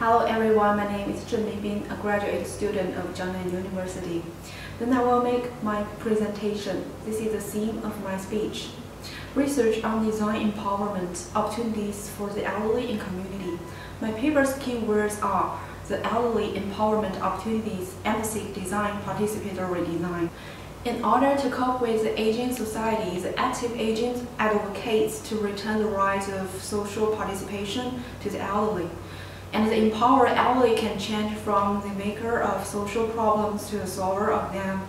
Hello everyone, my name is Binbin, a graduate student of ZHENG University. Then I will make my presentation. This is the theme of my speech. Research on design empowerment, opportunities for the elderly in community. My paper's keywords are the elderly empowerment opportunities, empathic design, participatory design. In order to cope with the aging society, the active aging advocates to return the rights of social participation to the elderly. And the empowered elderly can change from the maker of social problems to the solver of them.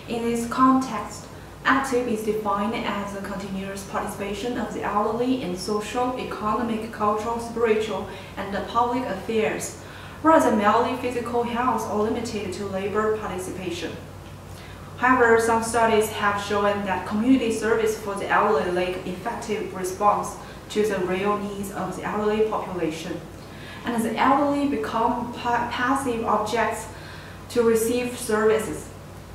In this context, active is defined as the continuous participation of the elderly in social, economic, cultural, spiritual, and public affairs, rather than merely physical health or limited to labor participation. However, some studies have shown that community service for the elderly lack effective response to the real needs of the elderly population, and the elderly become passive objects to receive services.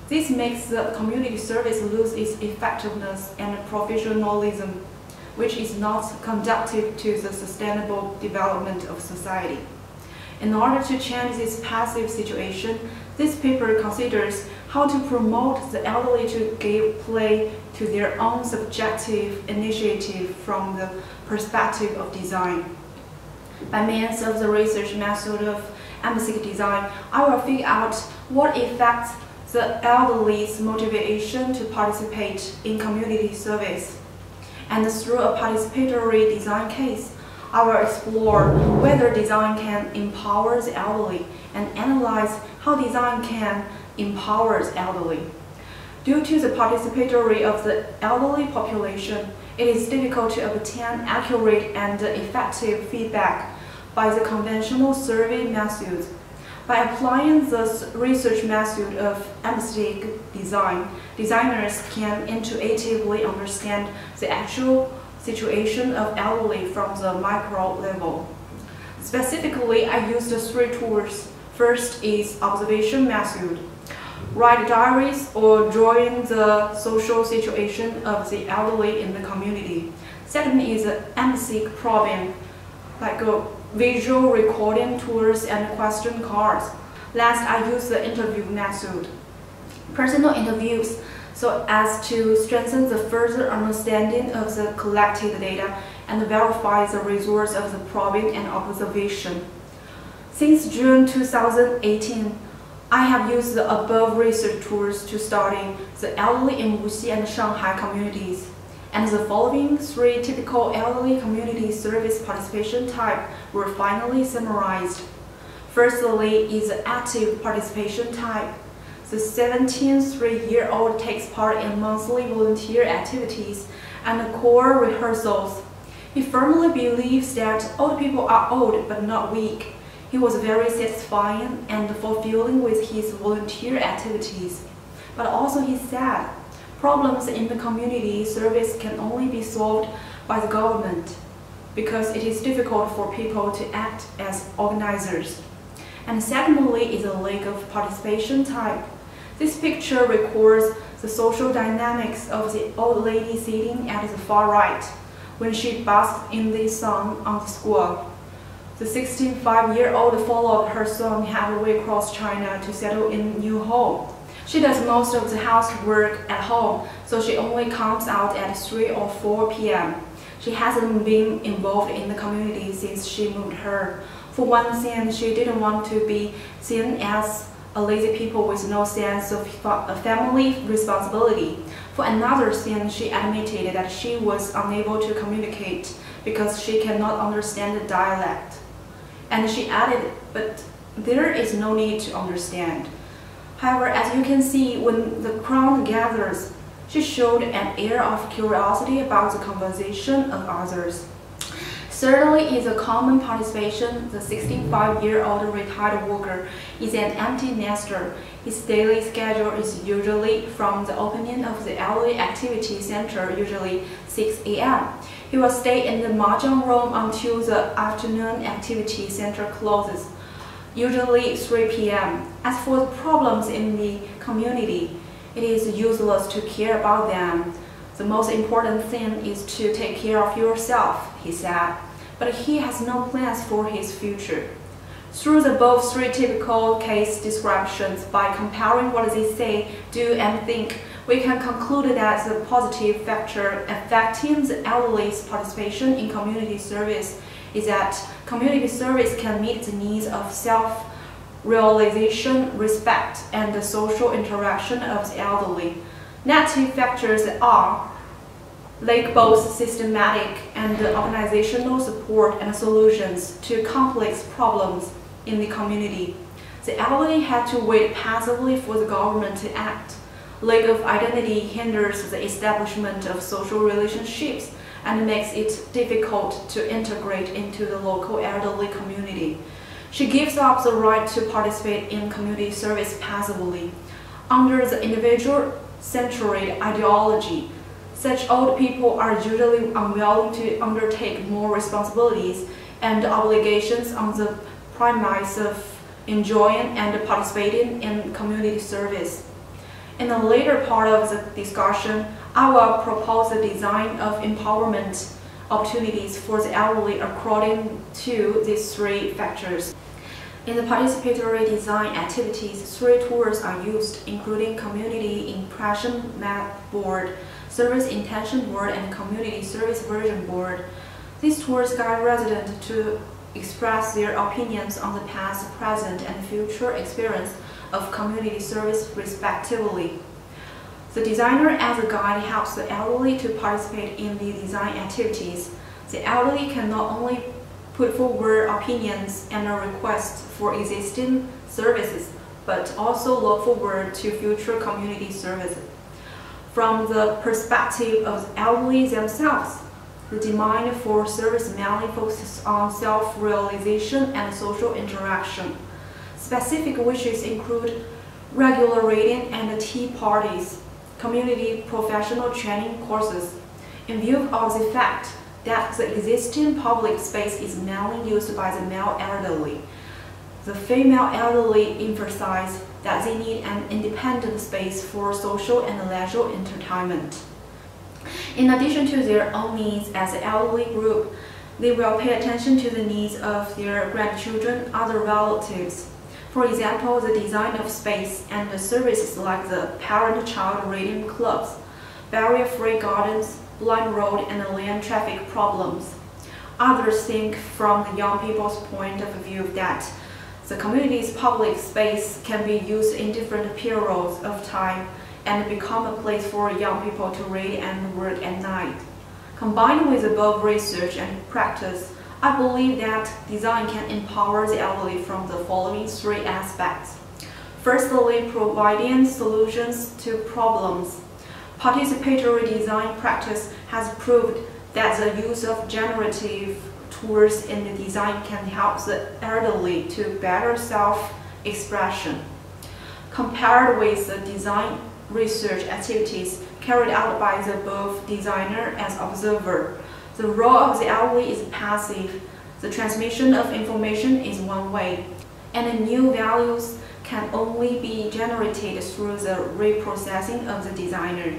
This makes the community service lose its effectiveness and professionalism, which is not conducive to the sustainable development of society. In order to change this passive situation, this paper considers how to promote the elderly to give play to their own subjective initiative from the perspective of design. By means of the research method of empathic design, I will figure out what affects the elderly's motivation to participate in community service. And through a participatory design case, I will explore whether design can empower the elderly and analyze how design can empower the elderly. Due to the participatory of the elderly population, it is difficult to obtain accurate and effective feedback by the conventional survey methods. By applying the research method of empathic design, designers can intuitively understand the actual situation of elderly from the micro level. Specifically, I used 3 tools. First is observation method. Write diaries or drawing the social situation of the elderly in the community. Second is empathic probing, like visual recording tools and question cards. Last, I use the interview method. Personal interviews so as to strengthen the further understanding of the collected data and verify the results of the probing and observation. Since June 2018, I have used the above research tools to study the elderly in Wuxi and Shanghai communities, and the following 3 typical elderly community service participation types were finally summarized. Firstly is the active participation type. The 73-year-old takes part in monthly volunteer activities and core rehearsals. He firmly believes that old people are old but not weak. He was very satisfying and fulfilling with his volunteer activities. But also he said, problems in the community service can only be solved by the government because it is difficult for people to act as organizers. And secondly is a lack of participation type. This picture records the social dynamics of the old lady sitting at the far right when she basked in the sun on the square. The 65-year-old followed her son halfway across China to settle in a new home. She does most of the housework at home, so she only comes out at 3 or 4 p.m. She hasn't been involved in the community since she moved here. For one thing, she didn't want to be seen as a lazy people with no sense of family responsibility. For another thing, she admitted that she was unable to communicate because she cannot understand the dialect. And she added, but there is no need to understand. However, as you can see, when the crowd gathers, she showed an air of curiosity about the conversation of others. Thirdly is a common participation. The 65-year-old retired worker is an empty nester. His daily schedule is usually from the opening of the elderly activity center, usually 6 a.m. He will stay in the mahjong room until the afternoon activity center closes, usually 3 p.m. As for the problems in the community, it is useless to care about them. The most important thing is to take care of yourself, he said. But he has no plans for his future. Through the above three typical case descriptions, by comparing what they say, do, and think, we can conclude that the positive factor affecting the elderly's participation in community service is that community service can meet the needs of self-realization, respect, and the social interaction of the elderly. Negative factors are like both systematic and organizational support and solutions to complex problems in the community. The elderly had to wait passively for the government to act. Lack of identity hinders the establishment of social relationships and makes it difficult to integrate into the local elderly community. She gives up the right to participate in community service passively. Under the individual-centered ideology, such old people are usually unwilling to undertake more responsibilities and obligations on the premise of enjoying and participating in community service. In the later part of the discussion, I will propose the design of empowerment opportunities for the elderly according to these three factors. In the participatory design activities, three tools are used, including community impression map board, service intention board, and community service version board. These tools guide residents to express their opinions on the past, present, and future experience of community service respectively. The designer as a guide helps the elderly to participate in the design activities. The elderly can not only put forward opinions and requests for existing services, but also look forward to future community services. From the perspective of the elderly themselves, the demand for service mainly focuses on self-realization and social interaction. Specific wishes include regular reading and tea parties, community professional training courses. In view of the fact that the existing public space is mainly used by the male elderly, the female elderly emphasize that they need an independent space for social and leisure entertainment. In addition to their own needs as an elderly group, they will pay attention to the needs of their grandchildren, other relatives. For example, the design of space and the services like the parent-child reading clubs, barrier-free gardens, blind road, and land traffic problems. Others think from the young people's point of view that the community's public space can be used in different periods of time and become a place for young people to read and work at night. Combined with above research and practice, I believe that design can empower the elderly from the following three aspects. Firstly, providing solutions to problems. Participatory design practice has proved that the use of generative tools in the design can help the elderly to better self-expression. Compared with the design research activities carried out by the above designer as observer, the role of the elderly is passive. The transmission of information is one way, and new values can only be generated through the reprocessing of the designer.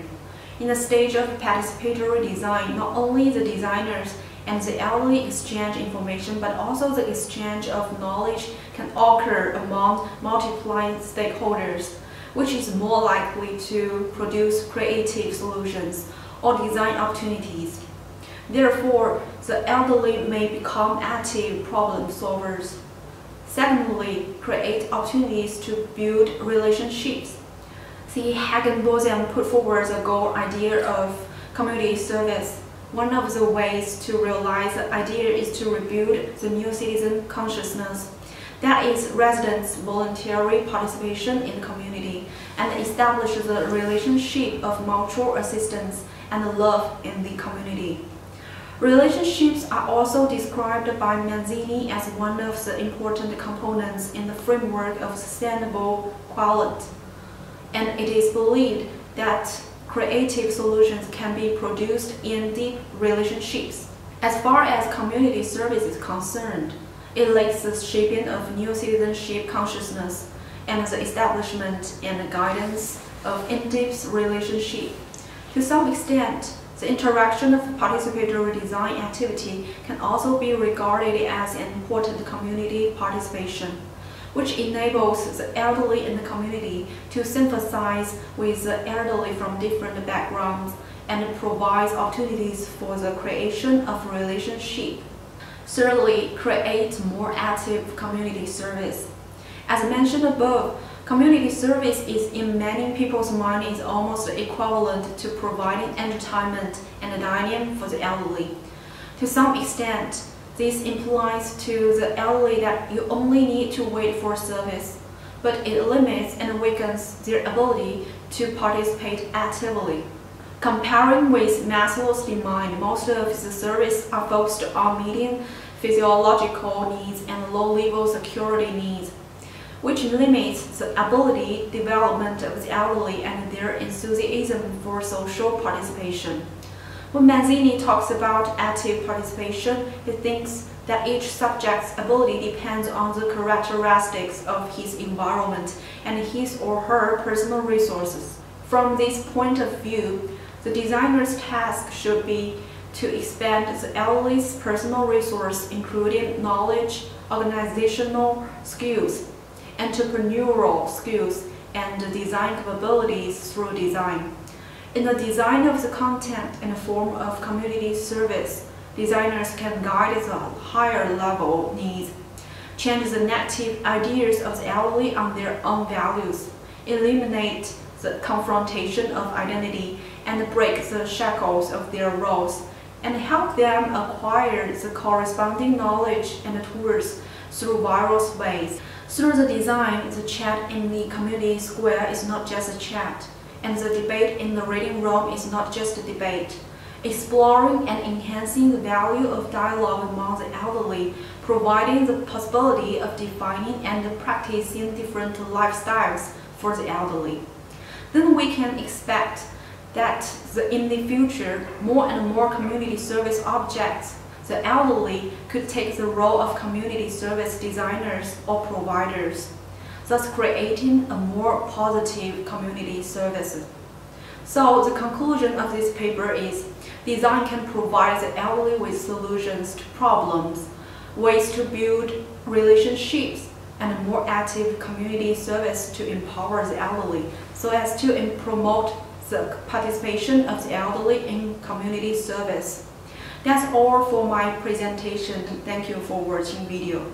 In the stage of participatory design, not only the designers and the elderly exchange information, but also the exchange of knowledge can occur among multiple stakeholders, which is more likely to produce creative solutions or design opportunities. Therefore, the elderly may become active problem solvers. Secondly, create opportunities to build relationships. ZHENG put forward the goal idea of community service. One of the ways to realize the idea is to rebuild the new citizen consciousness. That is, residents' voluntary participation in the community and establish the relationship of mutual assistance and love in the community. Relationships are also described by Mazzini as one of the important components in the framework of sustainable quality, and it is believed that creative solutions can be produced in deep relationships. As far as community service is concerned, it lacks the shaping of new citizenship consciousness and the establishment and guidance of in-depth relationship. To some extent, The interaction of participatory design activity can also be regarded as an important community participation, which enables the elderly in the community to sympathize with the elderly from different backgrounds and provides opportunities for the creation of relationship. Thirdly, create more active community service. As mentioned above, community service is in many people's mind is almost equivalent to providing entertainment and dining for the elderly. To some extent, this implies to the elderly that you only need to wait for service, but it limits and weakens their ability to participate actively. Comparing with Maslow's demand, most of the services are focused on meeting physiological needs and low-level security needs, which limits the ability development of the elderly and their enthusiasm for social participation. When Mazzini talks about active participation, he thinks that each subject's ability depends on the characteristics of his environment and his or her personal resources. From this point of view, the designer's task should be to expand the elderly's personal resource, including knowledge, organizational skills, entrepreneurial skills, and design capabilities through design. In the design of the content and form of community service, designers can guide the higher level needs, change the negative ideas of the elderly on their own values, eliminate the confrontation of identity, and break the shackles of their roles, and help them acquire the corresponding knowledge and tools through various ways. Through the design, the chat in the community square is not just a chat, and the debate in the reading room is not just a debate. Exploring and enhancing the value of dialogue among the elderly, providing the possibility of defining and practicing different lifestyles for the elderly. Then we can expect that in the future, more and more community service objects, the elderly could take the role of community service designers or providers, thus creating a more positive community service. So the conclusion of this paper is, design can provide the elderly with solutions to problems, ways to build relationships, and a more active community service to empower the elderly, so as to promote the participation of the elderly in community service. That's all for my presentation. Thank you for watching video.